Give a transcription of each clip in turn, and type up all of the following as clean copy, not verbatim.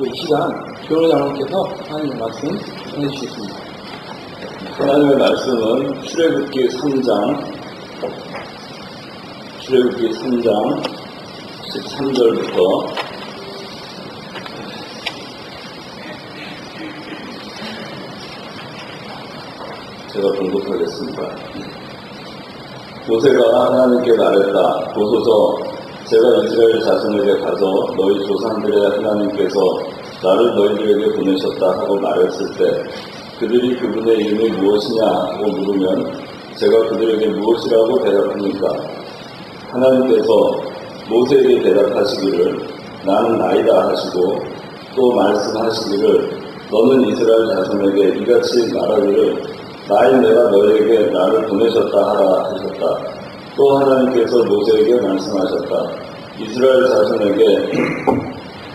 이 시간 변호장님께서 하나님의 말씀 전해주시겠습니다. 하나님의 말씀은 출애굽기 3장 13절부터 제가 봉독하겠습니다. 모세가 하나님께 말했다. 보소서, 제가 이스라엘 자손에게 가서 너희 조상들의 하나님께서 나를 너희들에게 보내셨다 하고 말했을 때 그들이 그분의 이름이 무엇이냐 하고 물으면 제가 그들에게 무엇이라고 대답합니까? 하나님께서 모세에게 대답하시기를 나는 나이다 하시고 또 말씀하시기를 너는 이스라엘 자손에게 이같이 말하기를 나인 내가 너희에게 나를 보내셨다 하라 하셨다. 또 하나님께서 모세에게 말씀하셨다. 이스라엘 자손에게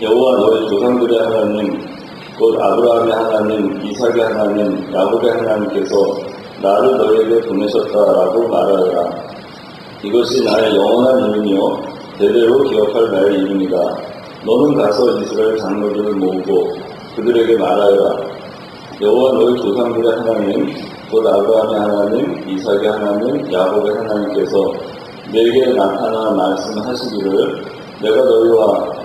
여호와 너희 조상들의 하나님 곧 아브라함의 하나님, 이삭의 하나님, 야곱의 하나님께서 나를 너희에게 보내셨다라고 말하여라. 이것이 나의 영원한 이름이요 대대로 기억할 나의 이름이다. 너는 가서 이스라엘 장로들을 모으고 그들에게 말하여라. 여호와 너희 조상들의 하나님 곧 아브라함의 하나님, 이삭의 하나님, 야곱의 하나님께서 내게 나타나 말씀하시기를 내가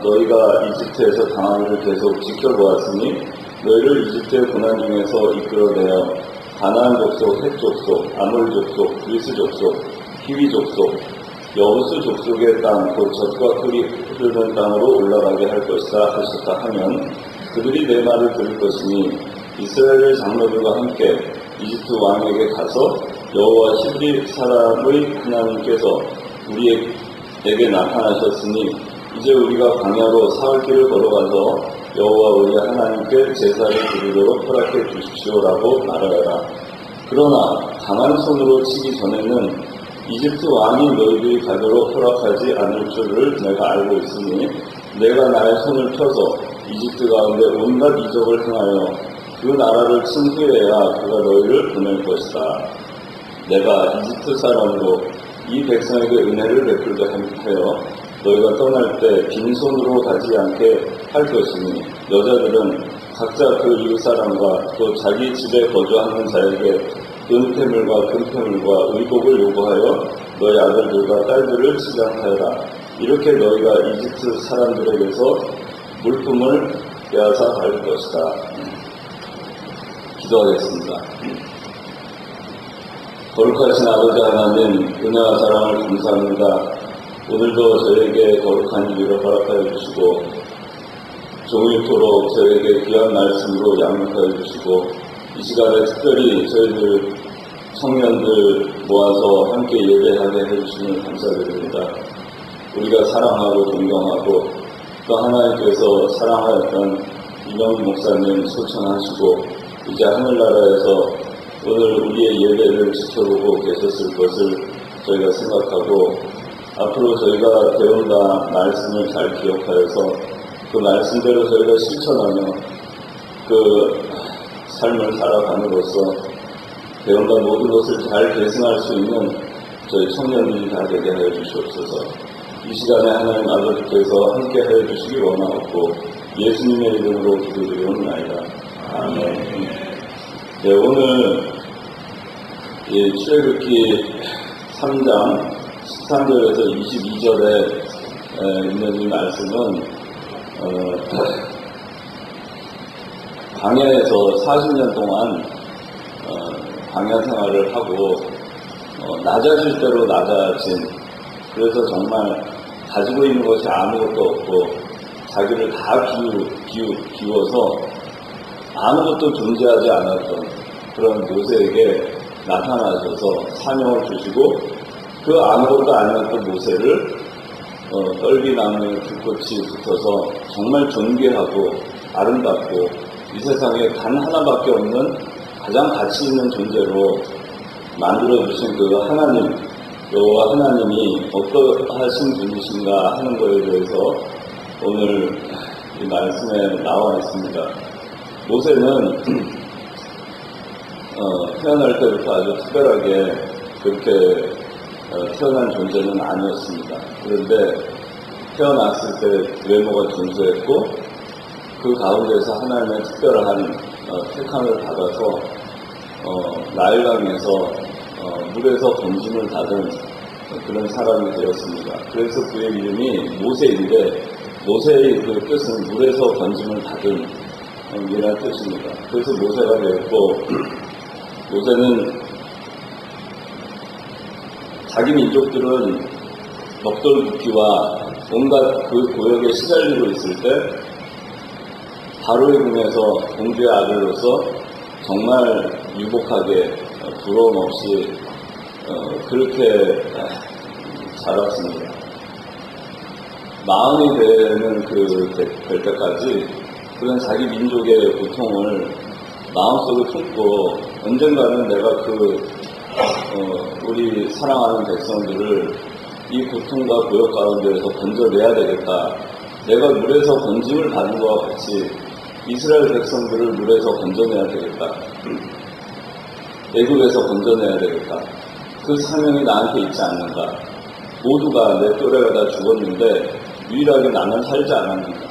너희가 이집트에서 당하기를 계속 지켜보았으니 너희를 이집트의 고난 중에서 이끌어내어 가나안 족속, 헷 족속, 아몰 족속, 그리스 족속, 히위 족속, 여부스 족속의 땅, 곧 젖과 꿀이 흐르는 땅으로 올라가게 할 것이다 하셨다 하면 그들이 내 말을 들을 것이니 이스라엘 장로들과 함께 이집트 왕에게 가서 여호와 히브리 사람의 하나님께서 우리에게 나타나셨으니 이제 우리가 광야로 사흘 길을 걸어가서 여호와 우리 하나님께 제사를 드리도록 허락해 주십시오라고 말하여라. 그러나 강한 손으로 치기 전에는 이집트 왕이 너희들이 가도록 허락하지 않을 줄을 내가 알고 있으니 내가 나의 손을 펴서 이집트 가운데 온갖 이적을 행하여 그 나라를 친 후에야 그가 너희를 보낼 것이다. 내가 이집트 사람으로 이 백성에게 은혜를 베풀게 하여 너희가 떠날 때 빈손으로 가지 않게 할 것이니 여자들은 각자 그 이웃 사람과 또 자기 집에 거주하는 자에게 은폐물과 금폐물과 의복을 요구하여 너희 아들들과 딸들을 치장하여라. 이렇게 너희가 이집트 사람들에게서 물품을 빼앗아 갈 것이다. 기도하겠습니다. 거룩하신 아버지 하나님, 은혜와 사랑을 감사합니다. 오늘도 저에게 거룩한 일을 허락하여 주시고 종일토록 저에게 귀한 말씀으로 양육하여 주시고 이 시간에 특별히 저희들 청년들 모아서 함께 예배하게 해주시는 감사드립니다. 우리가 사랑하고 존경하고 또 하나님께서 사랑하였던 이명희 목사님 소천하시고 이제 하늘나라에서 오늘 우리의 예배를 지켜보고 계셨을 것을 저희가 생각하고 앞으로 저희가 배운다 말씀을 잘 기억하여서 그 말씀대로 저희가 실천하며 그 삶을 살아감으로써 배운다 모든 것을 잘 계승할 수 있는 저희 청년들이 다 되게 하여 주시옵소서. 이 시간에 하나님 아버지께서 함께 하여 주시기 원하옵고 예수님의 이름으로 기도드리옵나이다. 아멘. 네, 오늘 출애굽기 3장 13절에서 22절에 있는 이 말씀은 광야에서 40년 동안 광야 생활을 하고 낮아질 대로 낮아진, 그래서 정말 가지고 있는 것이 아무것도 없고 자기를 다 비워서 아무것도 존재하지 않았던 그런 모세에게 나타나셔서 사명을 주시고 그 아무것도 아니었던 모세를 떨기나무에 불꽃이 붙어서 정말 존귀하고 아름답고 이 세상에 단 하나밖에 없는 가장 가치 있는 존재로 만들어주신 그 하나님, 여호와 하나님이 어떠하신 분이신가 하는 것에 대해서 오늘 이 말씀에 나와 있습니다. 모세는 태어날 때부터 아주 특별하게 그렇게 태어난 존재는 아니었습니다. 그런데 태어났을 때 외모가 준수했고 그 가운데서 하나님의 특별한 택함을 받아서 나일강에서 물에서 건짐을 받은 그런 사람이 되었습니다. 그래서 그의 이름이 모세인데 모세의 그 뜻은 물에서 건짐을 받은 이라는 뜻입니다. 그래서 모세가 되었고 모세는 자기 민족들은 벽돌 굽기와 온갖 그 고역에 시달리고 있을 때 바로의 궁에서 공주의 아들로서 정말 유복하게 부러움 없이 그렇게 자랐습니다. 마흔이 될 때까지 그는 자기 민족의 고통을 마음속에 품고 언젠가는 내가 우리 사랑하는 백성들을 이 고통과 고역 가운데에서 건져내야 되겠다. 내가 물에서 건짐을 받은 것과 같이 이스라엘 백성들을 물에서 건져내야 되겠다. 애굽에서 건져내야 되겠다. 그 사명이 나한테 있지 않는가. 모두가 내 또래가 다 죽었는데 유일하게 나는 살지 않았는가.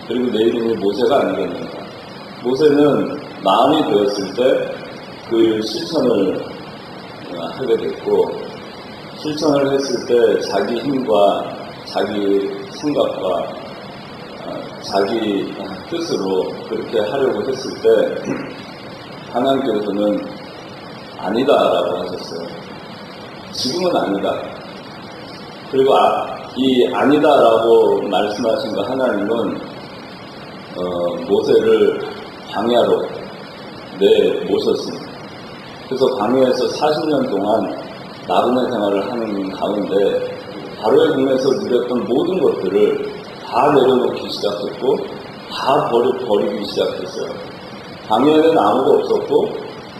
그리고 내 이름이 모세가 아니겠는가. 모세는 마음이 되었을 때 그 실천을 하게 됐고 실천을 했을 때 자기 힘과 자기 생각과 자기 뜻으로 그렇게 하려고 했을 때 하나님께서는 아니다라고 하셨어요. 지금은 아니다. 그리고 이 아니다라고 말씀하신 거 하나님은 모세를 광야로 내모셨습니다. 그래서 광야에서 40년 동안 나그네 생활을 하는 가운데 바로의 궁에서 누렸던 모든 것들을 다 내려놓기 시작했고 다 버리기 시작했어요. 광야에는 아무도 없었고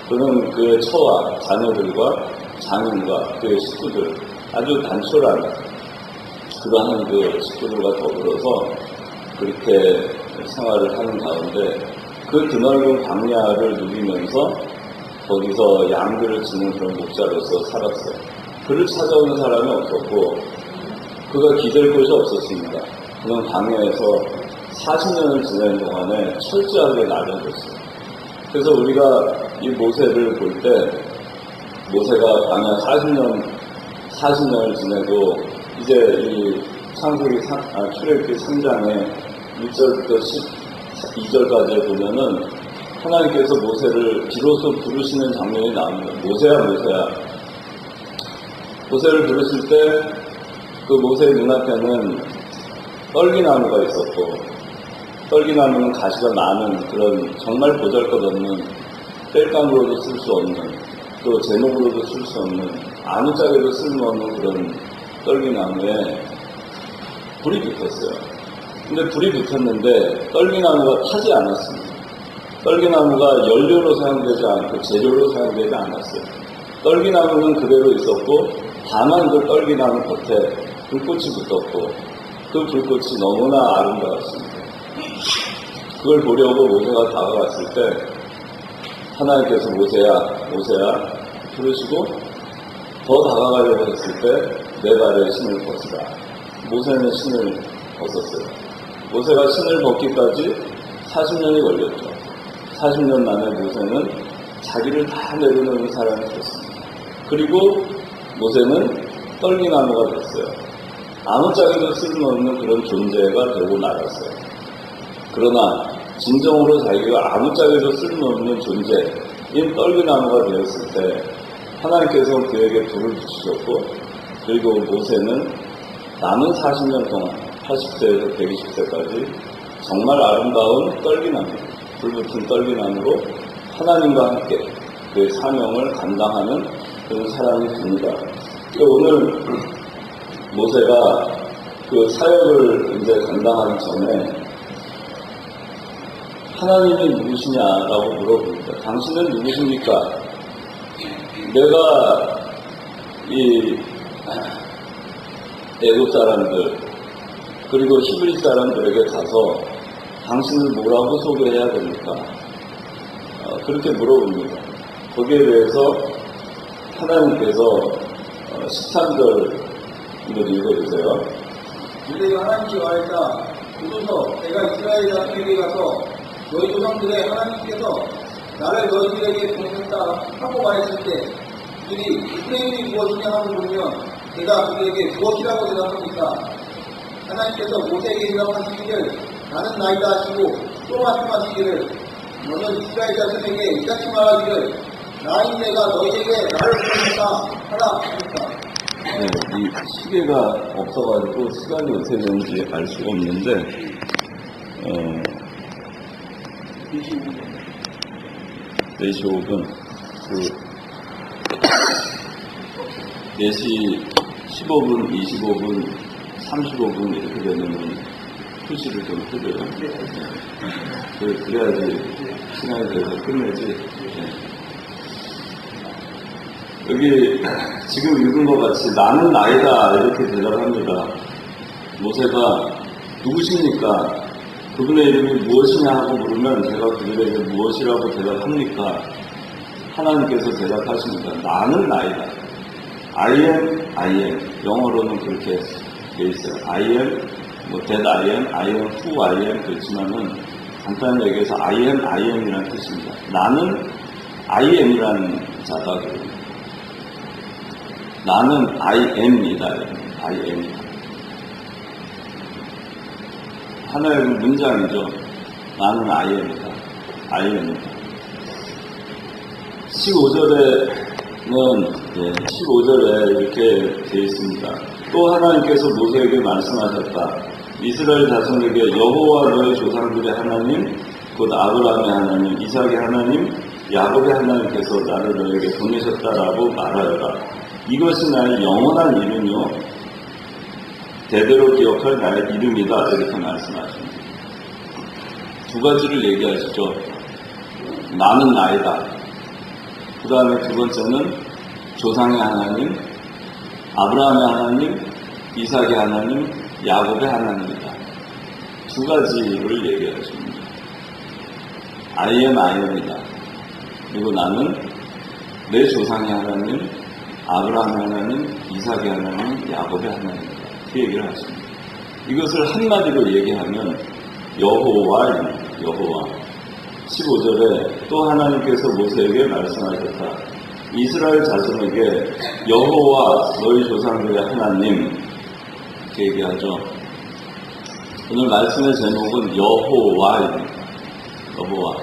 그는 그의 처와 자녀들과 장인과 그의 식구들 아주 단촐한 그러한 그 식구들과 더불어서 그렇게 생활을 하는 가운데 그 드넓은 광야를 누리면서 거기서 양들을 치는 그런 목자로서 살았어요. 그를 찾아오는 사람이 없었고 그가 기댈 곳이 없었습니다. 그는 광야에서 40년을 지내는 동안에 철저하게 나눠줬어요. 그래서 우리가 이 모세를 볼 때 모세가 광야 40년을 지내고 이제 이 창세기 출애굽기 3장의 1절부터 12절까지 보면은 하나님께서 모세를 비로소 부르시는 장면이 나옵니다. 모세야 모세야. 모세를 부르실 때 그 모세의 눈앞에는 떨기나무가 있었고 떨기나무는 가시가 많은 그런 정말 보잘것없는 뗄감으로도 쓸 수 없는 또 제목으로도 쓸 수 없는 아무짝에도 쓸모없는 그런 떨기나무에 불이 붙었어요. 근데 불이 붙었는데 떨기나무가 타지 않았습니다. 떨기나무가 연료로 사용되지 않고 재료로 사용되지 않았어요. 떨기나무는 그대로 있었고 다만 그 떨기나무 겉에 불꽃이 붙었고 그 불꽃이 너무나 아름다웠습니다. 그걸 보려고 모세가 다가갔을 때 하나님께서 모세야 부르시고 더 다가가려고 했을 때 내 발에 신을 벗으라. 모세는 신을 벗었어요. 모세가 신을 벗기까지 40년이 걸렸죠. 40년 만에 모세는 자기를 다 내려놓는 사람이 됐습니다. 그리고 모세는 떨기나무가 됐어요. 아무짝에도 쓸모없는 그런 존재가 되고 말았어요. 그러나 진정으로 자기가 아무짝에도 쓸모없는 존재인 떨기나무가 되었을 때 하나님께서 그에게 불을 붙이셨고 그리고 모세는 남은 40년 동안 80세에서 120세까지 정말 아름다운 떨기나무, 불붙은 떨기나무로 하나님과 함께 그 사명을 감당하는 그런 사람이 됩니다. 오늘 모세가 그 사역을 이제 감당하기 전에 하나님이 누구시냐라고 물어봅니다. 당신은 누구십니까? 내가 이 애굽 사람들 그리고 히브리 사람들에게 가서 당신을 뭐라고 소개해야 됩니까? 그렇게 물어봅니다. 거기에 대해서 하나님께서 13절 이거 읽어주세요. 유대가 하나님께 말했다. 보소서 내가 이스라엘 자손에게 가서 너희 조상들의 하나님께서 나를 너희들에게 보내셨다 하고 말했을 때 그들이 이스라엘이 무엇이냐 하고 물으면 내가 그들에게 무엇이라고 대답합니까? 하나님께서 모세에게 대답하시기를 나는 나이다 하시고 또 말씀하시기를 너는 이스라엘 자손에게 이같이 말하기를 나인 내가 너희에게 나를 보내셨다 하라 하십니까? 네, 이 시계가 없어가지고 시간이 어떻게 되는지 알 수가 없는데 4시 5분 4시 15분, 25분, 35분 이렇게 되면 표시를 좀 해줘요. 그래야지 시간이 돼서 끝내지. 네. 여기 지금 읽은 것 같이 나는 나이다 이렇게 대답합니다. 모세가 누구십니까? 그분의 이름이 무엇이냐 하고 물으면 제가 그들에게 무엇이라고 대답합니까? 하나님께서 대답하십니다. 나는 나이다. I am. 영어로는 그렇게 돼 있어요. I am, that I am who I am 그렇지만은 간단히 얘기해서 I am이라는 뜻입니다. 나는 I am이라는 자가 그럽니다. 나는 I am이다. I am이다. 하나의 문장이죠. 나는 I am이다. I am이다. 15절에 이렇게 되어 있습니다. 또 하나님께서 모세에게 말씀하셨다. 이스라엘 자손에게 여호와 너의 조상들의 하나님, 곧 아브라함의 하나님, 이삭의 하나님, 야곱의 하나님께서 나를 너에게 보내셨다라고 말하여라. 이것이 나의 영원한 이름이요 대대로 기억할 나의 이름이다. 이렇게 말씀하십니다. 두 가지를 얘기하시죠. 나는 나이다. 그 다음에 두 번째는 조상의 하나님, 아브라함의 하나님, 이삭의 하나님, 야곱의 하나님이다. 두 가지를 얘기하십니다. I am이다. 그리고 나는 내 조상의 하나님, 아브라함의 하나님, 이삭의 하나님, 야곱의 하나님이다. 그 얘기를 하십니다. 이것을 한마디로 얘기하면 여호와입니다. 여호와. 15절에 또 하나님께서 모세에게 말씀하셨다. 이스라엘 자손에게 여호와 너희 조상들의 하나님 이렇게 얘기하죠. 오늘 말씀의 제목은 여호와입니다. 여호와.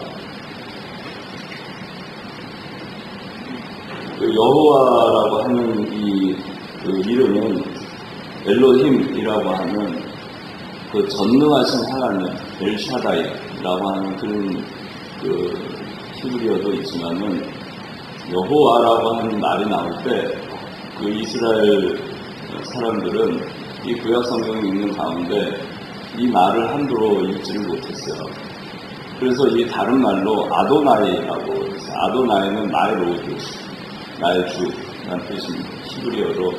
그 여호와라고 하는 이 이름은 엘로힘이라고 하는 그 전능하신 하나님 엘샤다이라고 하는 그런 그 히브리어도 있지만은 여호와라고 하는 말이 나올 때 그 이스라엘 사람들은 이 구약 성경이 있는 가운데 이 말을 함부로 읽지를 못했어요. 그래서 이 다른 말로 아도나이라고 해서 아도나이는 나의 로드, 나의 주라는 뜻입니다. 히브리어로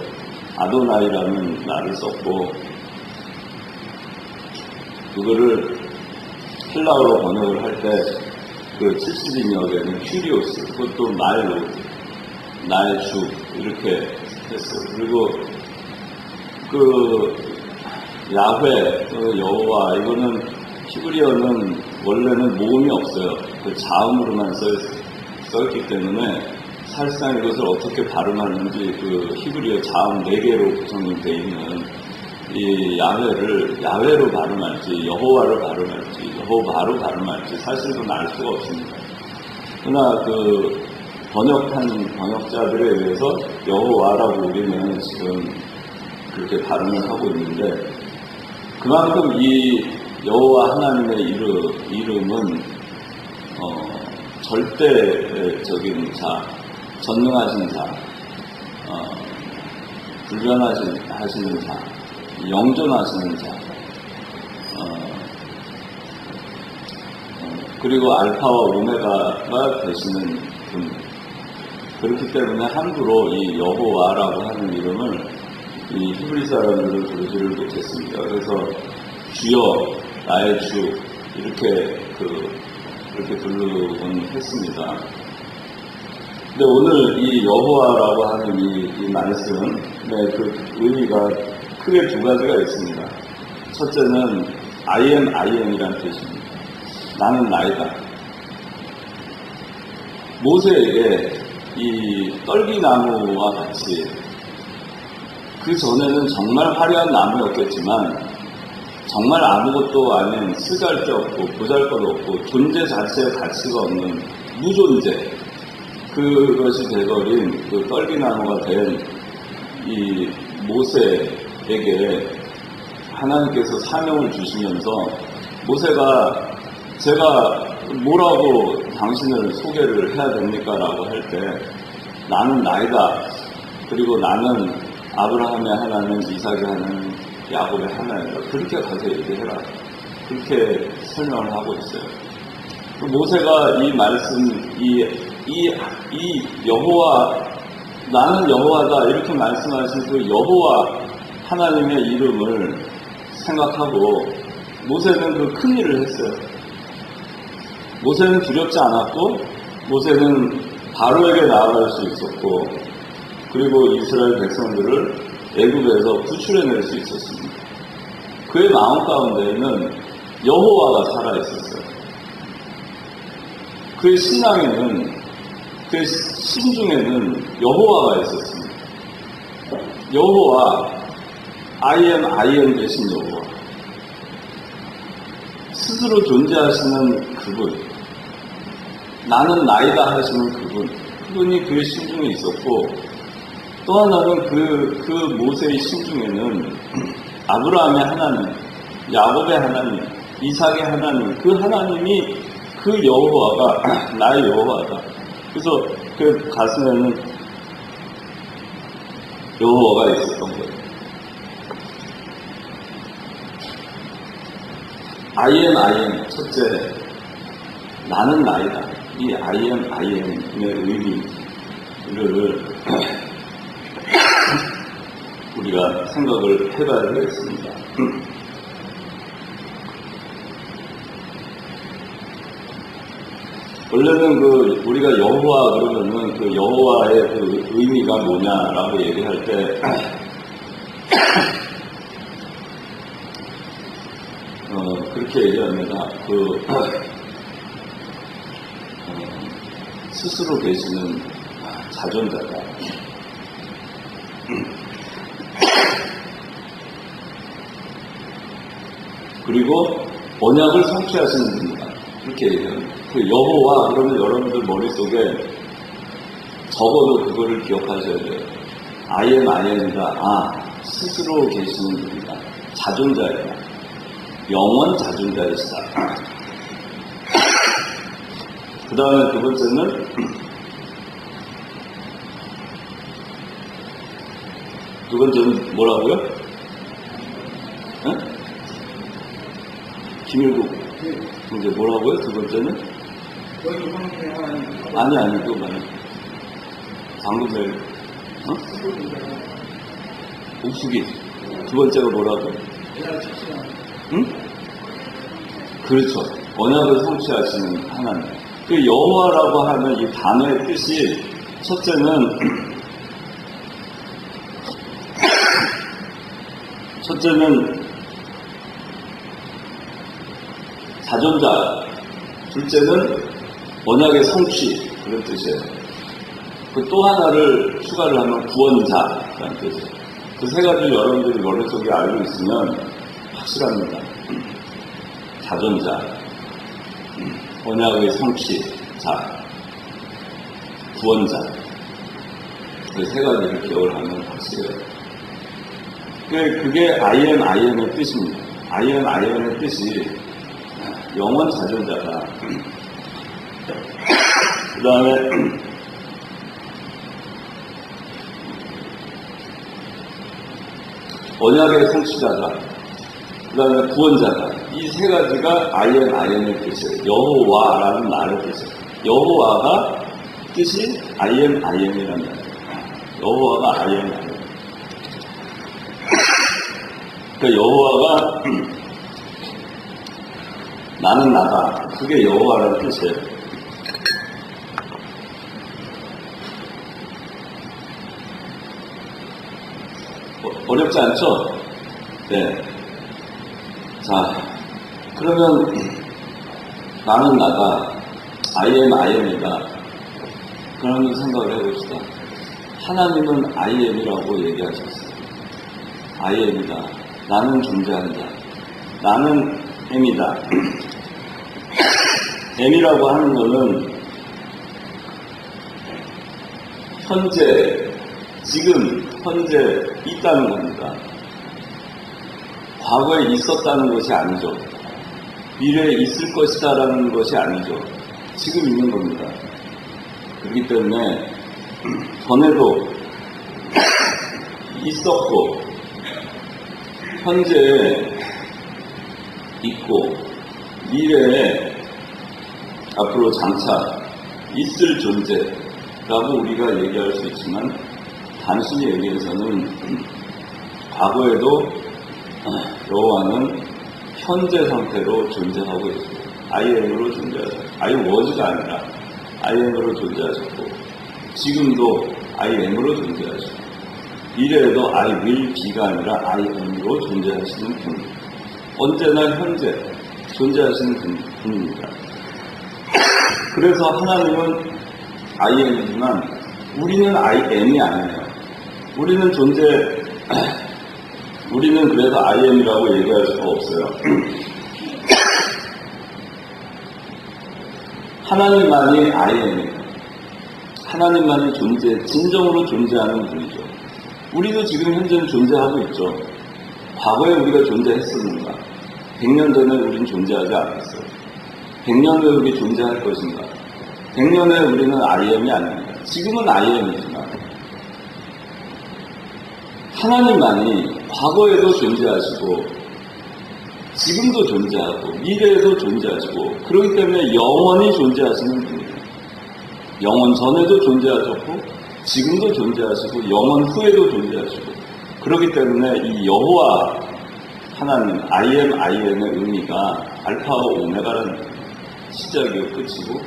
아도나이라는 말을 썼고 그거를 헬라어로 번역을 할 때 그 70인역에는 큐리오스, 그것도 나의 로드, 나의 주 이렇게 했어요. 그리고 그 야훼, 그 여호와 이거는 히브리어는 원래는 모음이 없어요. 그 자음으로만 써있기 때문에 사실상 이것을 어떻게 발음하는지 그 히브리어 자음 4개로 구성되어 있는 이 야훼로 발음할지 여호와로 발음할지 여호바로 발음할지 사실은 알 수가 없습니다. 그러나 그 번역한 번역자들에 의해서 여호와라고 우리는 지금 그렇게 발음을 하고 있는데 그만큼 이 여호와 하나님의 이름은 절대적인 자, 전능하신 자, 불변하시는 자, 영존하시는 자, 그리고 알파와 오메가가 되시는 분. 그렇기 때문에 함부로 이 여호와라고 하는 이름을 이 히브리 사람들을 부르지를 못했습니다. 그래서 주여, 나의 주 이렇게 부르곤 했습니다. 근데 오늘 이 여호와라고 하는 이 말씀의 그 의미가 크게 두 가지가 있습니다. 첫째는 I am이라는 뜻입니다. 나는 나이다. 모세에게 이 떨기나무와 같이 그 전에는 정말 화려한 나무였겠지만 정말 아무것도 아닌 쓰잘데없고 보잘것없고 존재 자체의 가치가 없는 무존재, 그것이 돼버린 그 떨기나무가 된 이 모세에게 하나님께서 사명을 주시면서 모세가 제가 뭐라고 당신을 소개를 해야 됩니까? 라고 할 때 나는 나이다. 그리고 나는 아브라함의 하나님, 이삭의 하나님, 야곱의 하나님이다. 그렇게 가서 얘기해라. 그렇게 설명을 하고 있어요. 모세가 이 말씀, 이 여호와, 나는 여호와다 이렇게 말씀하신 그 여호와 하나님의 이름을 생각하고 모세는 그 큰 일을 했어요. 모세는 두렵지 않았고 모세는 바로에게 나아갈 수 있었고 그리고 이스라엘 백성들을 애굽에서 구출해낼 수 있었습니다. 그의 마음 가운데에는 여호와가 살아있었어요. 그의 신앙에는, 그의 심중에는 여호와가 있었습니다. 여호와, I am 되신 여호와. 스스로 존재하시는 그분, 나는 나이다 하시는 그분이 그의 심중에 있었고, 또 하나는 그 모세의 심중에는 아브라함의 하나님, 야곱의 하나님, 이삭의 하나님, 그 하나님이 그 여호와가 나의 여호와다. 그래서 그 가슴에는 여호와가 있었던 거예요. I am, 첫째, 나는 나이다. 이 I am의 의미를 우리가 생각을 해봐야 되겠습니다. 원래는 우리가 여호와 그러면은 그 여호와의 그 의미가 뭐냐라고 얘기할 때 그렇게 얘기합니다. 스스로 계시는 자존자다. 그리고 언약을 성취하시는 분이다. 그렇게 얘기합니다. 그 여호와 그러면 여러분들 머릿속에 적어도 그거를 기억하셔야 돼요. I am이다. 스스로 계시는 분이다. 자존자이다. 영원 자존자이시다. 그 다음에 두 번째는 뭐라고요? 네? 김일국 이제 뭐라고요? 두 번째는? 아니 또 말이야. 방금 전에 옥수기. 두 번째가 뭐라고? 응? 그렇죠. 언약을 성취하시는 하나님. 그 여호와라고 하는 이 단어의 뜻이 첫째는 자존자, 둘째는 언약의 성취, 그런 뜻이에요. 그 또 하나를 추가를 하면 구원자라는 뜻이에요. 그 세 가지를 여러분들이 머릿속에 알고 있으면 확실합니다. 자존자, 언약의 성취자, 구원자. 그 세 가지를 기억을 하면 확실해요. 그게 I am의 뜻입니다. I am의 뜻이 영원 자존자다. 그 다음에 언약의 성취자다. 그 다음에 구원자다. 이 세 가지가 I am의 뜻이에요. 여호와라는 말의 뜻이에요. 여호와가 뜻이 I am이라는 말이에요. 여호와가 I am. 그러니까 여호와가 나는 나다. 그게 여호와라는 뜻이에요. 어렵지 않죠? 네. 자, 그러면 나는 나다, I am이다. 그런 생각을 해봅시다. 하나님은 I am이라고 얘기하셨어요. I am이다. 나는 존재한다. 나는 M이다. M이라고 하는 것은 현재, 지금, 현재 있다는 겁니다. 과거에 있었다는 것이 아니죠. 미래에 있을 것이다라는 것이 아니죠. 지금 있는 겁니다. 그렇기 때문에 전에도 있었고 현재에 있고 미래에 앞으로 장차 있을 존재라고 우리가 얘기할 수 있지만 단순히 얘기해서는 과거에도 여호와는 현재 상태로 존재하고 있습니다. I am으로 존재하죠. I was가 아니라 I am으로 존재하셨고 지금도 I am으로 존재하시고 미래에도 I will be가 아니라 I am으로 존재하시는 분. 언제나 현재 존재하시는 분입니다. 그래서 하나님은 I am이지만 우리는 I am이 아니에요. 우리는 그래서 I am이라고 얘기할 수가 없어요. 하나님만이 I am이에요. 하나님만이 진정으로 존재하는 분이죠. 우리도 지금 현재는 존재하고 있죠. 과거에 우리가 존재했었는가? 100년 전에 우리는 존재하지 않았어요. 100년 후에 우리 존재할 것인가? 100년 후에 우리는 I am이 아닙니다. 지금은 I am이지만 하나님만이 과거에도 존재하시고 지금도 존재하고 미래에도 존재하시고 그렇기 때문에 영원히 존재하시는 분이에요. 영원 전에도 존재하셨고 지금도 존재하시고 영원 후에도 존재하시고 그렇기 때문에 이 여호와 하나님 I am의 의미가 알파와 오메가라는 시작이고 끝이고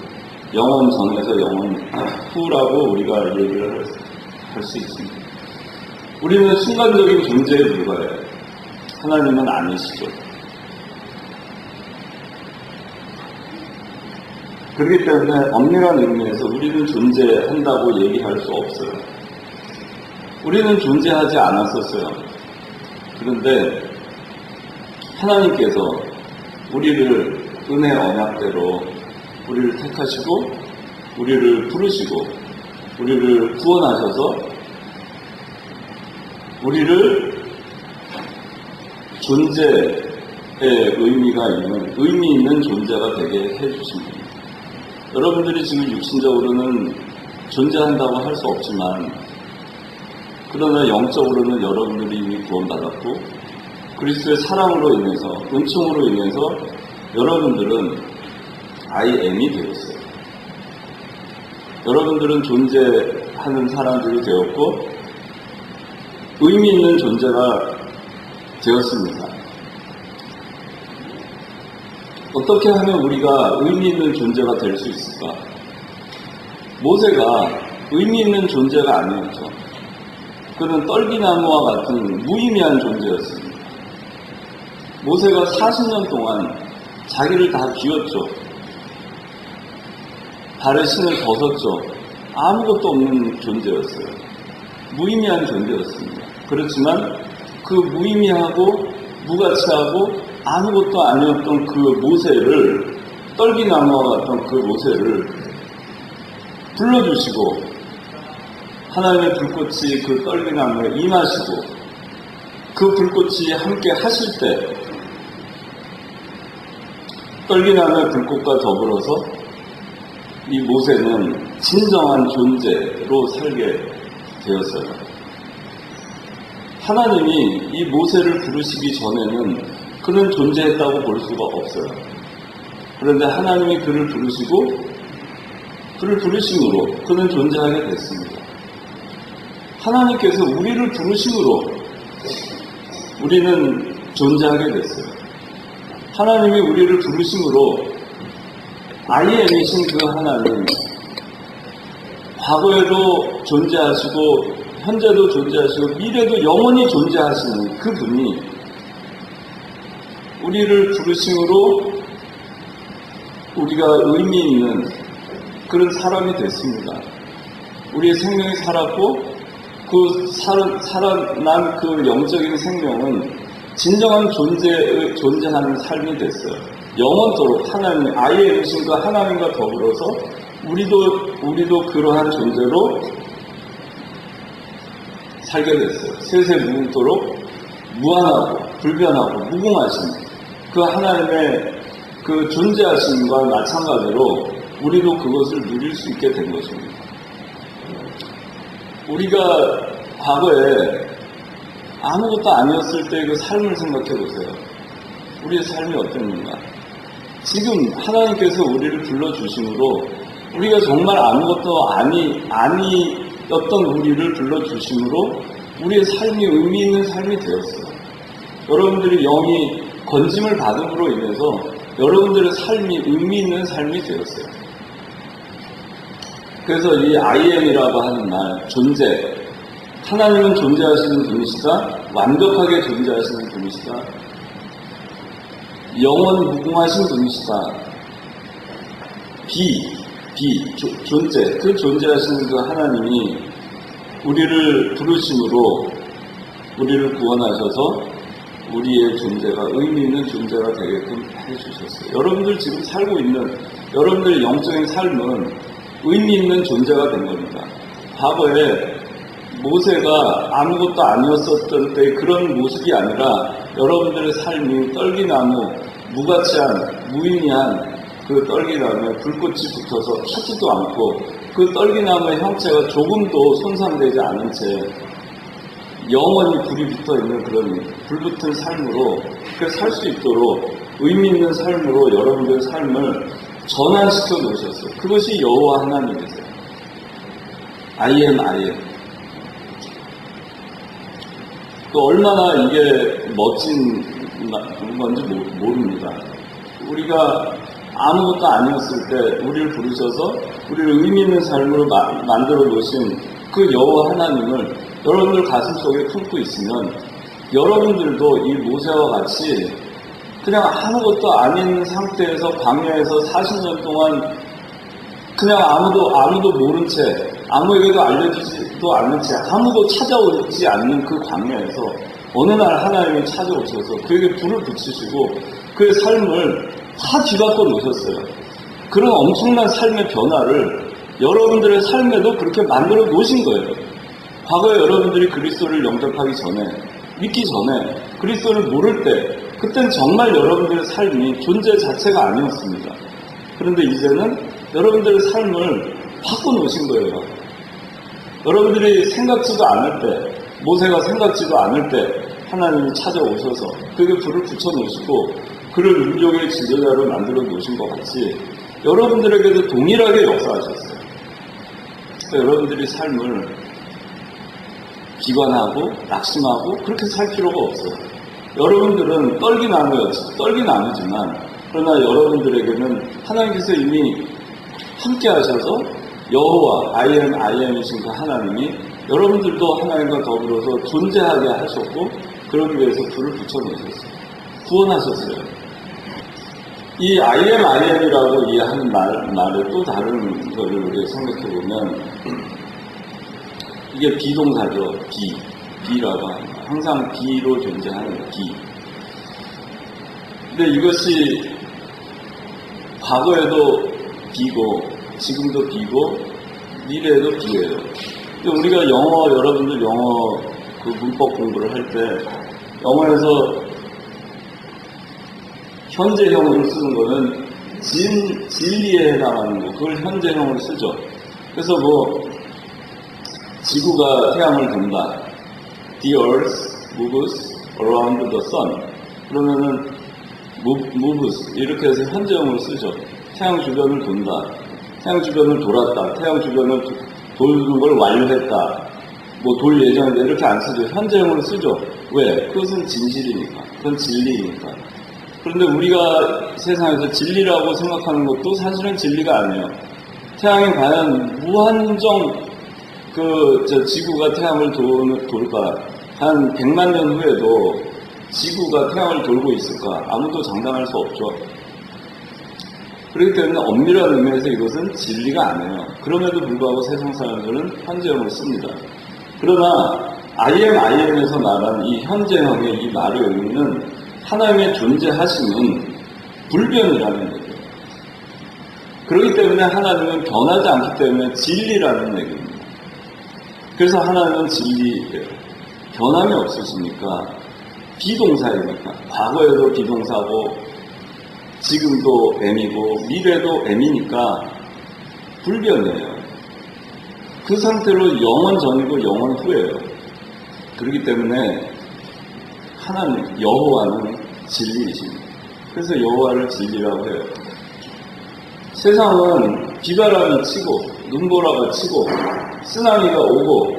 영원 전에서 영원 후라고 우리가 얘기를 할 수 있습니다. 우리는 순간적인 존재에 불과해요. 하나님은 아니시죠. 그렇기 때문에 엄밀한 의미에서 우리는 존재한다고 얘기할 수 없어요. 우리는 존재하지 않았었어요. 그런데 하나님께서 우리를 은혜 언약대로 우리를 택하시고 우리를 부르시고 우리를 구원하셔서 우리를 존재의 의미가 있는 의미 있는 존재가 되게 해주십니다. 여러분들이 지금 육신적으로는 존재한다고 할 수 없지만 그러나 영적으로는 여러분들이 이미 구원받았고 그리스도의 사랑으로 인해서 은총으로 인해서 여러분들은 I am이 되었어요. 여러분들은 존재하는 사람들이 되었고 의미 있는 존재가 되었습니다. 어떻게 하면 우리가 의미 있는 존재가 될 수 있을까? 모세가 의미 있는 존재가 아니었죠. 그는 떨기나무와 같은 무의미한 존재였습니다. 모세가 40년 동안 자기를 다 비웠죠. 발에 신을 벗었죠. 아무것도 없는 존재였어요. 무의미한 존재였습니다. 그렇지만 그 무의미하고 무가치하고 아무것도 아니었던 그 모세를 떨기나무와 같은 그 모세를 불러주시고 하나님의 불꽃이 그 떨기나무에 임하시고 그 불꽃이 함께 하실 때 떨기나무의 불꽃과 더불어서 이 모세는 진정한 존재로 살게 되었어요. 하나님이 이 모세를 부르시기 전에는 그는 존재했다고 볼 수가 없어요. 그런데 하나님이 그를 부르심으로 그는 존재하게 됐습니다. 하나님께서 우리를 부르심으로 우리는 존재하게 됐어요. 하나님이 우리를 부르심으로 I am이신 그 하나님, 과거에도 존재하시고 현재도 존재하시고 미래도 영원히 존재하시는 그 분이 우리를 부르심으로 우리가 의미 있는 그런 사람이 됐습니다. 우리의 생명이 살았고 그 살아난 그 영적인 생명은 진정한 존재하는 삶이 됐어요. 영원토록 하나님, 아이의 의심과 하나님과 더불어서 우리도 그러한 존재로 살게 됐어요. 세세무궁토록 무한하고 불변하고 무궁하신 그 하나님의 그 존재하심과 마찬가지로 우리도 그것을 누릴 수 있게 된 것입니다. 우리가 과거에 아무것도 아니었을 때 그 삶을 생각해 보세요. 우리의 삶이 어땠는가? 지금 하나님께서 우리를 불러주심으로 우리가 정말 아무것도 아니었던 우리를 불러주심으로 우리의 삶이 의미 있는 삶이 되었어요. 여러분들이 영이 건짐을 받음으로 인해서 여러분들의 삶이 의미 있는 삶이 되었어요. 그래서 이 IM이라고 하는 말, 존재, 하나님은 존재하시는 분이시다, 완벽하게 존재하시는 분이시다, 영원 무궁하신 분이시다, 존재, 그 존재하시는 그 하나님이 우리를 부르심으로 우리를 구원하셔서 우리의 존재가 의미 있는 존재가 되게끔 해주셨어요. 여러분들 지금 살고 있는 여러분들의 영적인 삶은 의미 있는 존재가 된 겁니다. 과거에 모세가 아무것도 아니었었던 때 그런 모습이 아니라 여러분들의 삶이 떨기나무, 무가치한, 무의미한 그 떨기나무에 불꽃이 붙어서 타지도 않고 그 떨기나무의 형체가 조금도 손상되지 않은 채 영원히 불이 붙어있는 그런 불붙은 삶으로 살 수 있도록 의미 있는 삶으로 여러분들의 삶을 전환시켜 놓으셨어요. 그것이 여호와 하나님이세요. I am. 얼마나 이게 멋진 건지 모릅니다. 우리가 아무것도 아니었을 때 우리를 부르셔서 우리를 의미 있는 삶으로 만들어 놓으신 그 여호와 하나님을 여러분들 가슴 속에 품고 있으면 여러분들도 이 모세와 같이 그냥 아무것도 아닌 상태에서 광야에서 40년 동안 그냥 아무도 모른 채 아무에게도 알려지지도 않는 채 아무도 찾아오지 않는 그 광야에서 어느 날 하나님이 찾아오셔서 그에게 불을 붙이시고 그의 삶을 다 뒤바꿔 놓으셨어요. 그런 엄청난 삶의 변화를 여러분들의 삶에도 그렇게 만들어 놓으신 거예요. 과거에 여러분들이 그리스도를 영접하기 전에, 믿기 전에, 그리스도를 모를 때 그땐 정말 여러분들의 삶이 존재 자체가 아니었습니다. 그런데 이제는 여러분들의 삶을 바꿔놓으신 거예요. 여러분들이 생각지도 않을 때, 모세가 생각지도 않을 때 하나님이 찾아오셔서 그에게 불을 붙여놓으시고 그를 민족의 지도자로 만들어 놓으신 것 같이 여러분들에게도 동일하게 역사하셨어요. 그러니까 여러분들이 삶을 비관하고 낙심하고 그렇게 살 필요가 없어요. 여러분들은 떨기나무지만 그러나 여러분들에게는 하나님께서 이미 함께 하셔서 여호와 I am이신 그 하나님이 여러분들도 하나님과 더불어서 존재하게 하셨고 그러기 위해서 불을 붙여놓으셨어요. 구원하셨어요. 이 I am이라고 이해하는 말의 또 다른 것을 우리가 생각해보면 이게 비동사죠. 비라고 하는 거. 항상 비로 존재하는 비. 근데 이것이 과거에도 비고 지금도 비고 미래에도 비예요. 우리가 여러분들 영어 그 문법 공부를 할 때 영어에서 현재형으로 쓰는 거는 진리에 해당하는 거, 그걸 현재형으로 쓰죠. 그래서 지구가 태양을 돈다. The earth moves around the sun. 그러면은 moves 이렇게 해서 현재형으로 쓰죠. 태양 주변을 돈다. 태양 주변을 돌았다. 태양 주변을 도는 걸 완료했다. 돌 예정인데 이렇게 안 쓰죠. 현재형으로 쓰죠. 왜? 그것은 진실이니까. 그건 진리니까. 그런데 우리가 세상에서 진리라고 생각하는 것도 사실은 진리가 아니에요. 태양이 과연 무한정 지구가 태양을 돌까? 한 100만 년 후에도 지구가 태양을 돌고 있을까? 아무도 장담할 수 없죠. 그렇기 때문에 엄밀한 의미에서 이것은 진리가 아니에요. 그럼에도 불구하고 세상 사람들은 현재형을 씁니다. 그러나 IM에서 말한 이 현재형의 이 말의 의미는 하나님의 존재하심은 불변이라는 얘기예요. 그렇기 때문에 하나님은 변하지 않기 때문에 진리라는 얘기입니다. 그래서 하나님은 진리예요. 변함이 없으시니까 비동사이니까 과거에도 비동사고 지금도 M이고 미래도 M이니까 불변이에요. 그 상태로 영원 전이고 영원 후예요. 그렇기 때문에 하나님 여호와는 진리이십니다. 그래서 여호와를 진리라고 해요. 세상은 비바람이 치고 눈보라가 치고 쓰나미가 오고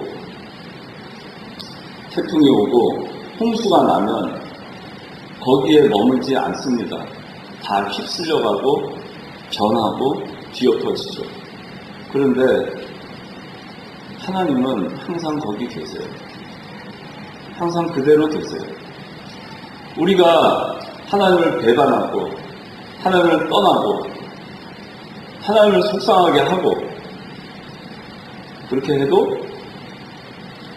태풍이 오고 홍수가 나면 거기에 머물지 않습니다. 다 휩쓸려가고 변하고 뒤엎어지죠. 그런데 하나님은 항상 거기 계세요. 항상 그대로 계세요. 우리가 하나님을 배반하고 하나님을 떠나고 하나님을 속상하게 하고 그렇게 해도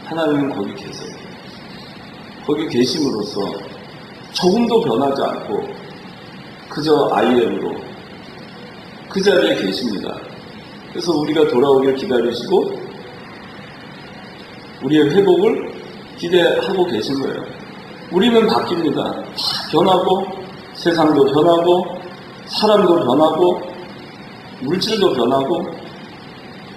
하나님은 거기 계세요. 거기 계심으로써 조금도 변하지 않고 그저 IM으로 그 자리에 계십니다. 그래서 우리가 돌아오길 기다리시고 우리의 회복을 기대하고 계신 거예요. 우리는 바뀝니다. 변하고 세상도 변하고 사람도 변하고 물질도 변하고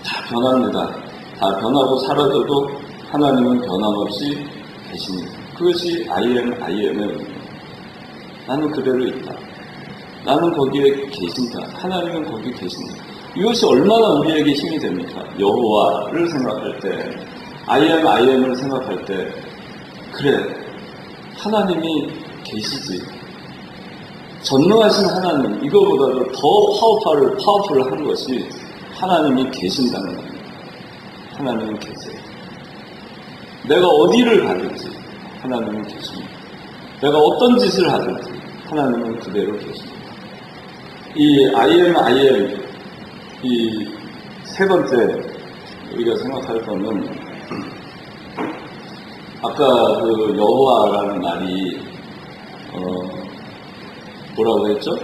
다 변합니다. 다 변하고 사라져도 하나님은 변함없이 계십니다. 그것이 IM의 의미입니다. 나는 그대로 있다. 나는 거기에 계신다. 하나님은 거기 계신다. 이것이 얼마나 우리에게 힘이 됩니까? 여호와를 생각할 때, IM을 생각할 때, 그래, 하나님이 계시지. 전능하신 하나님, 이거보다도 더 파워풀한 것이 하나님이 계신다는 겁니다. 하나님은 계세요. 내가 어디를 가든지 하나님은 계십니다. 내가 어떤 짓을 하든지 하나님은 그대로 계십니다. 이 IM, 이 세 번째 우리가 생각할 거는 아까 그 여호와라는 말이 뭐라고 했죠?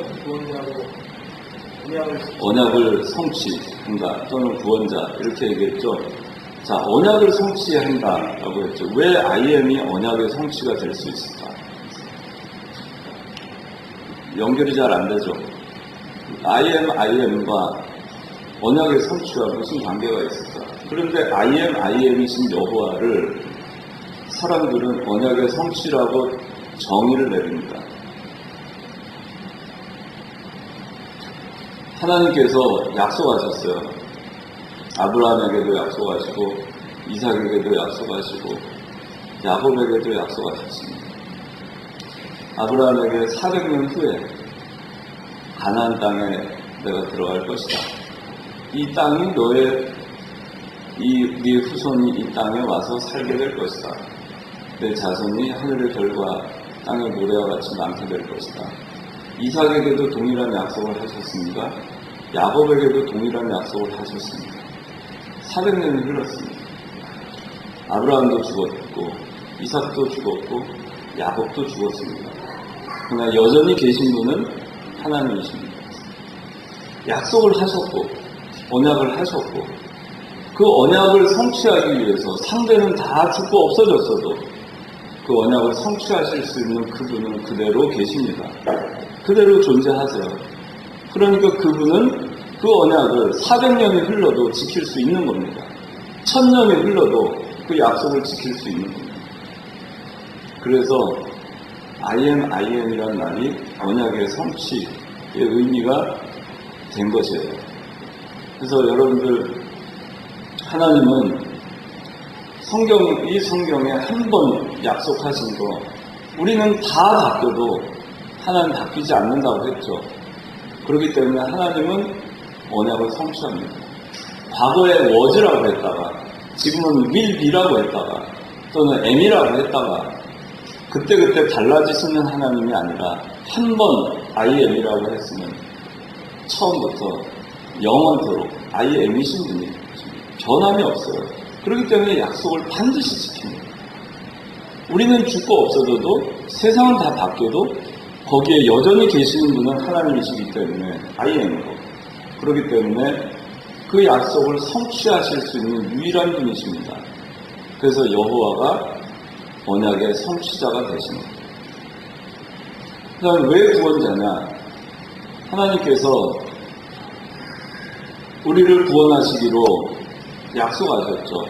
언약을 성취한다 또는 구원자 이렇게 얘기했죠. 자, 언약을 성취한다라고 했죠. 왜 IM이 언약의 성취가 될 수 있을까? 연결이 잘 안 되죠. IM과 언약의 성취와 무슨 관계가 있을까? 그런데 IM이신 여호와를 사람들은 언약의 성취라고 정의를 내립니다. 하나님께서 약속하셨어요. 아브라함에게도 약속하시고 이삭에게도 약속하시고 야곱에게도 약속하셨습니다. 아브라함에게 400년 후에 가나안 땅에 내가 들어갈 것이다. 이 땅이 네 후손이 이 땅에 와서 살게 될 것이다. 내 자손이 하늘의 별과 땅의 모래와 같이 많게 될 것이다. 이삭에게도 동일한 약속을 하셨습니다. 야곱에게도 동일한 약속을 하셨습니다. 400년이 흘렀습니다. 아브라함도 죽었고 이삭도 죽었고 야곱도 죽었습니다. 그러나 여전히 계신 분은 하나님이십니다. 약속을 하셨고 언약을 하셨고 그 언약을 성취하기 위해서 상대는 다 죽고 없어졌어도 그 언약을 성취하실 수 있는 그분은 그대로 계십니다. 그대로 존재하세요. 그러니까 그분은 그 언약을 400년이 흘러도 지킬 수 있는 겁니다. 1000년이 흘러도 그 약속을 지킬 수 있는 겁니다. 그래서 IM이라는 말이 언약의 성취의 의미가 된 것이에요. 그래서 여러분들 하나님은 이 성경에 한 번 약속하신 거 우리는 다 바뀌어도 하나님 바뀌지 않는다고 했죠. 그렇기 때문에 하나님은 언약을 성취합니다. 과거에 was라고 했다가 지금은 will be라고 했다가 또는 am이라고 했다가 그때그때 달라지시는 하나님이 아니라 한 번 I am이라고 했으면 처음부터 영원토록 I am이신 분이 변함이 없어요. 그렇기 때문에 약속을 반드시 지킵니다. 우리는 죽고 없어져도 세상은 다 바뀌어도 거기에 여전히 계시는 분은 하나님이시기 때문에 I am으로. 그렇기 때문에 그 약속을 성취하실 수 있는 유일한 분이십니다. 그래서 여호와가 언약의 성취자가 되십니다. 그 다음에 왜 구원자냐? 하나님께서 우리를 구원하시기로 약속하셨죠.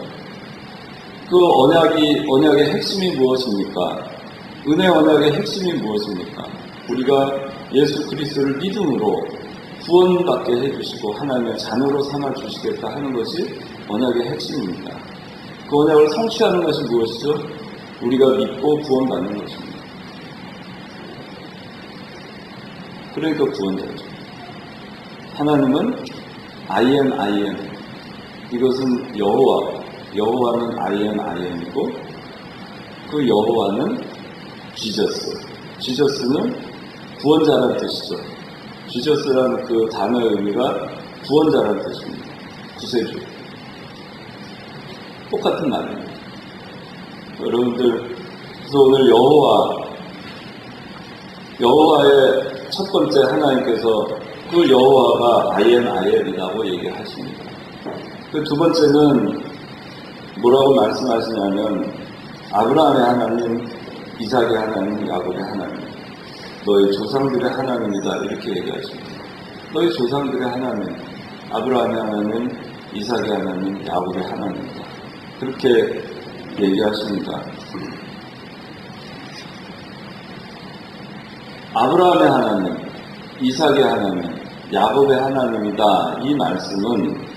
그 언약의 핵심이 무엇입니까? 은혜 언약의 핵심이 무엇입니까? 우리가 예수 그리스도를 믿음으로 구원받게 해주시고 하나님의 자녀로 삼아주시겠다 하는 것이 언약의 핵심입니다. 그 언약을 성취하는 것이 무엇이죠? 우리가 믿고 구원받는 것입니다. 그러니까 구원자죠. 하나님은 I am. 이것은 여호와는 I am이고 그 여호와는 지저스는 구원자라는 뜻이죠. 지저스라는 그 단어의 의미가 구원자라는 뜻입니다. 구세주. 똑같은 말입니다. 여러분들, 그래서 오늘 여호와의 첫 번째 하나님께서 그 여호와가 I am이라고 얘기하십니다. 그 두 번째는 뭐라고 말씀하시냐면 아브라함의 하나님, 이삭의 하나님, 야곱의 하나님, 너희 조상들의 하나님이다 이렇게 얘기하십니다. 너희 조상들의 하나님, 아브라함의 하나님, 이삭의 하나님, 야곱의 하나님이다. 그렇게 얘기하십니다. 아브라함의 하나님, 이삭의 하나님, 야곱의 하나님이다. 이 말씀은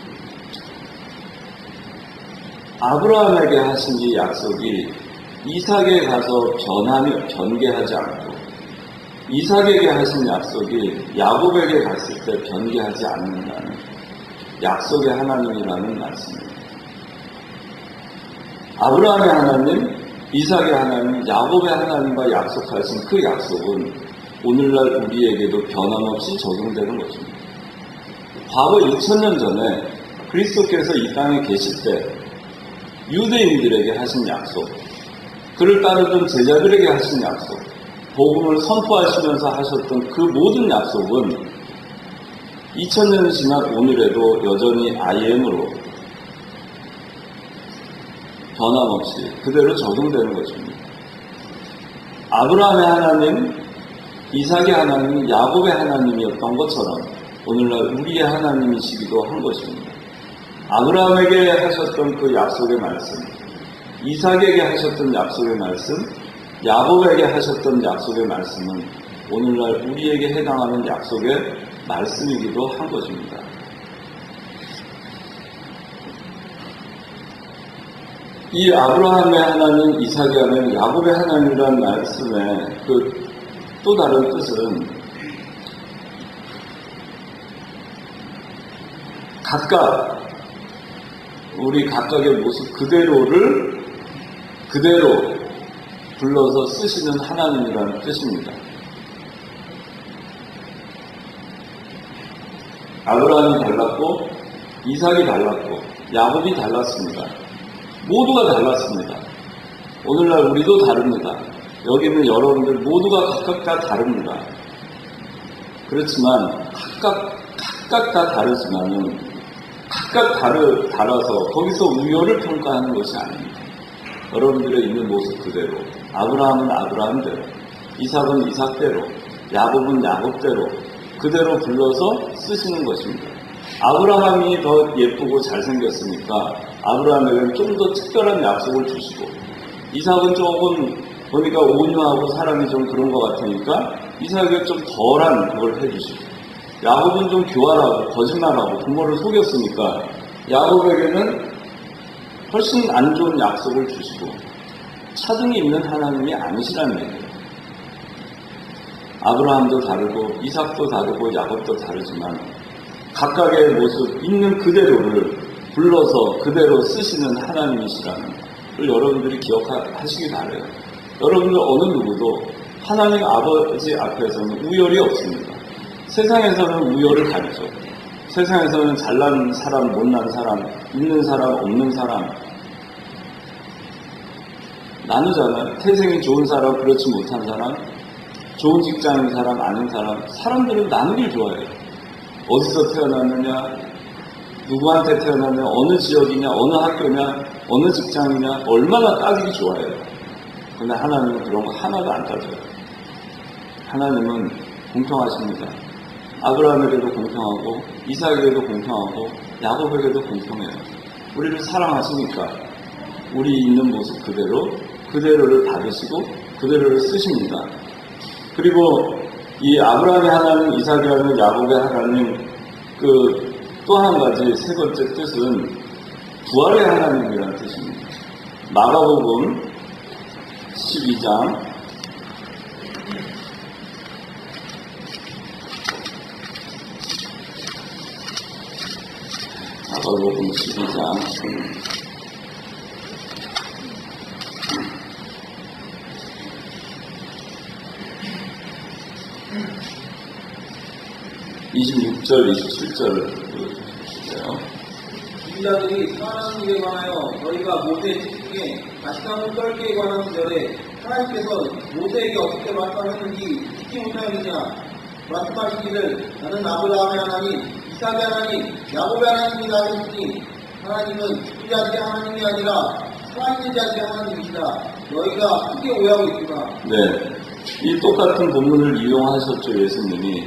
아브라함에게 하신 이 약속이 이삭에 가서 변개하지 않고 이삭에게 하신 약속이 야곱에게 갔을 때 변개하지 않는다는 약속의 하나님이라는 말씀입니다. 아브라함의 하나님, 이삭의 하나님, 야곱의 하나님과 약속하신 그 약속은 오늘날 우리에게도 변함없이 적용되는 것입니다. 과거 2000년 전에 그리스도께서 이 땅에 계실 때 유대인들에게 하신 약속, 그를 따르던 제자들에게 하신 약속, 복음을 선포하시면서 하셨던 그 모든 약속은 2000년이 지난 오늘에도 여전히 I am으로 변함없이 그대로 적용되는 것입니다. 아브라함의 하나님, 이삭의 하나님, 야곱의 하나님이었던 것처럼 오늘날 우리의 하나님이시기도 한 것입니다. 아브라함에게 하셨던 그 약속의 말씀, 이삭에게 하셨던 약속의 말씀, 야곱에게 하셨던 약속의 말씀은 오늘날 우리에게 해당하는 약속의 말씀이기도 한 것입니다. 이 아브라함의 하나님, 이삭의 하나님, 야곱의 하나님이라는 말씀의 그 또 다른 뜻은 각각 우리 각각의 모습 그대로 불러서 쓰시는 하나님이라는 뜻입니다. 아브라함이 달랐고 이삭이 달랐고 야곱이 달랐습니다. 모두가 달랐습니다. 오늘날 우리도 다릅니다. 여기 있는 여러분들 모두가 각각 다 다릅니다. 그렇지만 각각 다 다르지만은 각각 달아서 거기서 우열을 평가하는 것이 아닙니다. 여러분들의 있는 모습 그대로, 아브라함은 아브라함대로, 이삭은 이삭대로, 야곱은 야곱대로 그대로 불러서 쓰시는 것입니다. 아브라함이 더 예쁘고 잘생겼으니까 아브라함에게는 좀 더 특별한 약속을 주시고, 이삭은 조금 보니까 온유하고 사람이 좀 그런 것 같으니까 이삭에게 좀 덜한 그걸 해주시고, 야곱은 좀 교활하고 거짓말하고 부모를 속였으니까 야곱에게는 훨씬 안 좋은 약속을 주시고, 차등이 있는 하나님이 아니시라는 얘기예요. 아브라함도 다르고 이삭도 다르고 야곱도 다르지만 각각의 모습 있는 그대로를 불러서 그대로 쓰시는 하나님이시라는 걸 여러분들이 기억하시기 바라요. 여러분들 어느 누구도 하나님 아버지 앞에서는 우열이 없습니다. 세상에서는 우열을 가리죠. 세상에서는 잘난 사람, 못난 사람, 있는 사람, 없는 사람 나누잖아요. 태생이 좋은 사람, 그렇지 못한 사람, 좋은 직장인 사람, 아닌 사람. 사람들은 나누길 좋아해요. 어디서 태어났느냐, 누구한테 태어났느냐, 어느 지역이냐, 어느 학교냐, 어느 직장이냐, 얼마나 따지기 좋아해요. 근데 하나님은 그런 거 하나도 안 따져요. 하나님은 공평하십니다. 아브라함에게도 공평하고, 이삭에게도 공평하고, 야곱에게도 공평해요. 우리를 사랑하시니까 우리 있는 모습 그대로를 받으시고 그대로를 쓰십니다. 그리고 이 아브라함의 하나님, 이삭의 하나님, 야곱의 하나님, 또 한 가지 세 번째 뜻은 부활의 하나님이라는 뜻입니다. 마가복음 12장 26절, 27절을 보여주세요. 유다들이 사랑하는 일에 관하여 너희가 모세의 책중에 가시나무 떨기에 관한 절에 하나님께서 모세에게 어떻게 말씀하셨는지 잊지 못하였느냐. 말씀하시기를 나는 아브라함의 하나님, 이삭의 하나님, 야곱의 하나님이라 하셨으니 하나님은 죽은 자들의 하나님이 아니라 살아있는 자들의 하나님이시다. 너희가 크게 오해하고 있구나. 네, 이 똑같은 본문을 이용하셨죠. 예수님이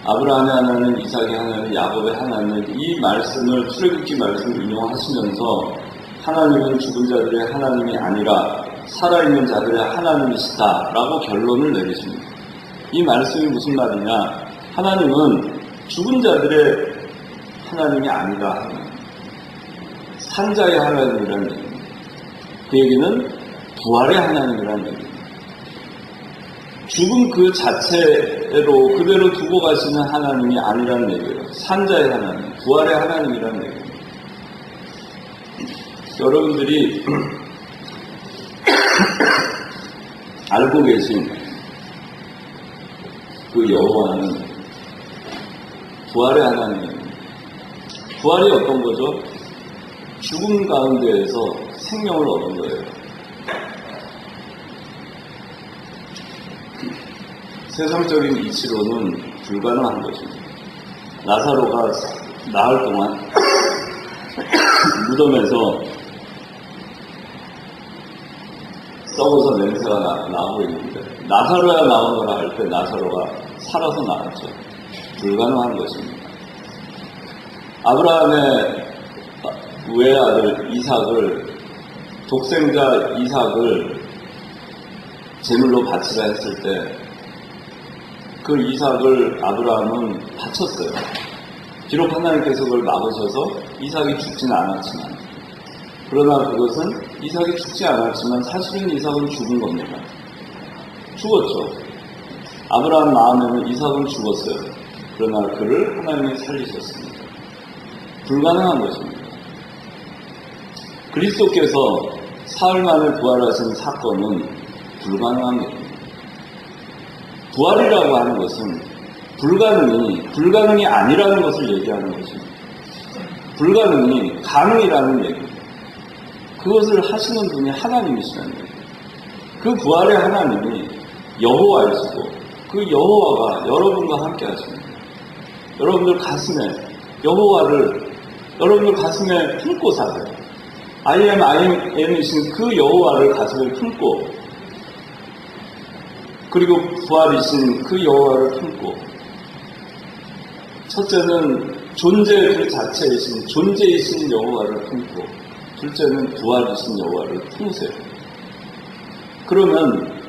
아브라함의 하나님, 이삭의 하나님, 야곱의 하나님, 이 말씀을 출애굽기 말씀을 인용하시면서 하나님은 죽은 자들의 하나님이 아니라 살아있는 자들의 하나님이시다 라고 결론을 내리십니다. 이 말씀이 무슨 말이냐, 하나님은 죽은 자들의 하나님이 아니라 산자의 하나님이라는 얘기입니다. 그 얘기는 부활의 하나님이라는 얘기입니다. 죽음 그 자체로 그대로 두고 가시는 하나님이 아니라는 얘기예요. 산자의 하나님, 부활의 하나님이라는 얘기입니다. 여러분들이 알고 계신 그 여호와는 부활의 하나님입니다. 부활이 어떤 거죠? 죽음 가운데에서 생명을 얻은 거예요. 세상적인 이치로는 불가능한 것입니다. 나사로가 나흘 동안 무덤에서 썩어서 냄새가 나고 있는데 나사로야 나온 거라 할 때 나사로가 살아서 나왔죠. 불가능한 것입니다. 아브라함의 외아들 이삭을, 독생자 이삭을 제물로 바치라 했을 때 그 이삭을 아브라함은 바쳤어요. 비록 하나님께서 그걸 막으셔서 이삭이 죽지는 않았지만, 그러나 그것은 이삭이 죽지 않았지만 사실은 이삭은 죽은 겁니다. 죽었죠. 아브라함 마음에는 이삭은 죽었어요. 그러나 그를 하나님이 살리셨습니다. 불가능한 것입니다. 그리스도께서 사흘 만에 부활하신 사건은 불가능한 것입니다. 부활이라고 하는 것은 불가능이 아니라는 것을 얘기하는 것입니다. 불가능이 가능이라는 얘기입니다. 그것을 하시는 분이 하나님이시라는 얘기입니다. 그 부활의 하나님이 여호와이시고 그 여호와가 여러분과 함께 하십니다. 여러분들 가슴에 여호와를 여러분들 가슴에 품고 사세요. I am이신 그 여호와를 가슴에 품고, 그리고 부활이신 그 여호와를 품고, 첫째는 존재 그 자체이신 존재이신 여호와를 품고, 둘째는 부활이신 여호와를 품으세요. 그러면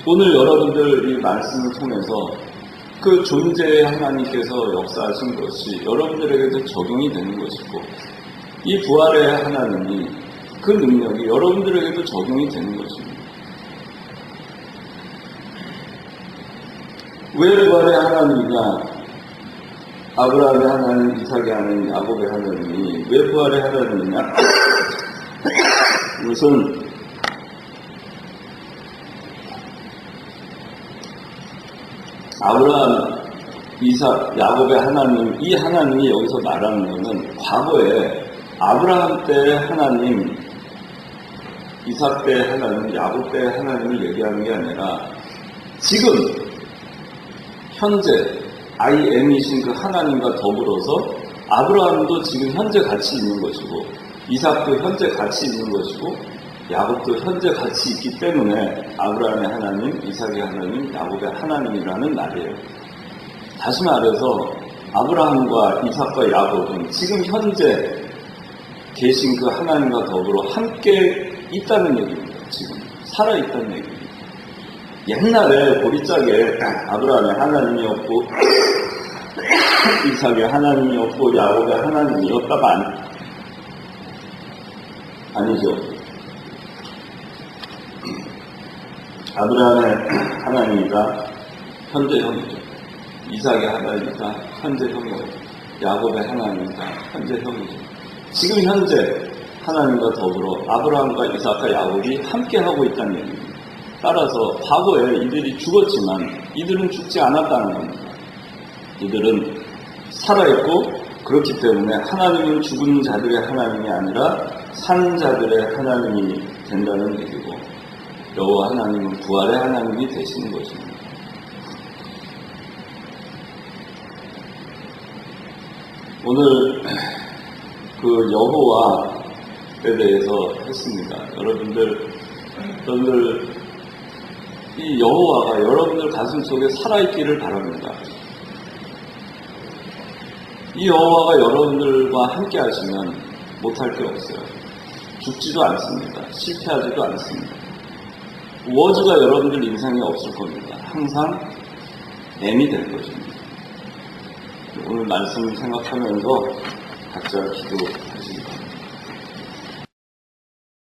오늘 여러분들 이 말씀을 통해서 그 존재의 하나님께서 역사하신 것이 여러분들에게도 적용이 되는 것이고, 이 부활의 하나님이 그 능력이 여러분들에게도 적용이 되는 것입니다. 왜 부활의 하나님이냐? 아브라함의 하나님, 이삭의 하나님, 야곱의 하나님이 왜 부활의 하나님이냐? 이것은 아브라함, 이삭, 야곱의 하나님, 이 하나님이 여기서 말하는 것은 과거에 아브라함 때의 하나님, 이삭 때의 하나님, 야곱 때의 하나님을 얘기하는 게 아니라 지금 현재 I am이신 그 하나님과 더불어서 아브라함도 지금 현재 같이 있는 것이고 이삭도 현재 같이 있는 것이고 야곱도 현재 같이 있기 때문에 아브라함의 하나님, 이삭의 하나님, 야곱의 하나님이라는 말이에요. 다시 말해서 아브라함과 이삭과 야곱은 지금 현재 계신 그 하나님과 더불어 함께 있다는 얘기입니다. 지금 살아있다는 얘기입니다. 옛날에 보리짝에 아브라함의 하나님이었고 이삭의 하나님이었고 야곱의 하나님이었다가 아니죠. 아브라함의 하나님이자 현재 형이죠. 이삭의 하나님이자 현재 형이고 야곱의 하나님이자 현재 형이죠. 지금 현재 하나님과 더불어 아브라함과 이삭과 야곱이 함께하고 있다는 얘기입니다. 따라서 과거에 이들이 죽었지만 이들은 죽지 않았다는 겁니다. 이들은 살아있고 그렇기 때문에 하나님은 죽은 자들의 하나님이 아니라 산 자들의 하나님이 된다는 얘기고 여호와 하나님은 부활의 하나님이 되시는 것입니다. 오늘 그 여호와에 대해서 했습니다. 여러분들 이 여호와가 여러분들 가슴 속에 살아있기를 바랍니다. 이 여호와가 여러분들과 함께 하시면 못할 게 없어요. 죽지도 않습니다. 실패하지도 않습니다. 워즈가 여러분들 인생에 없을 겁니다. 항상 M이 될 것입니다. 오늘 말씀을 생각하면서 각자 기도하시기 바랍니다.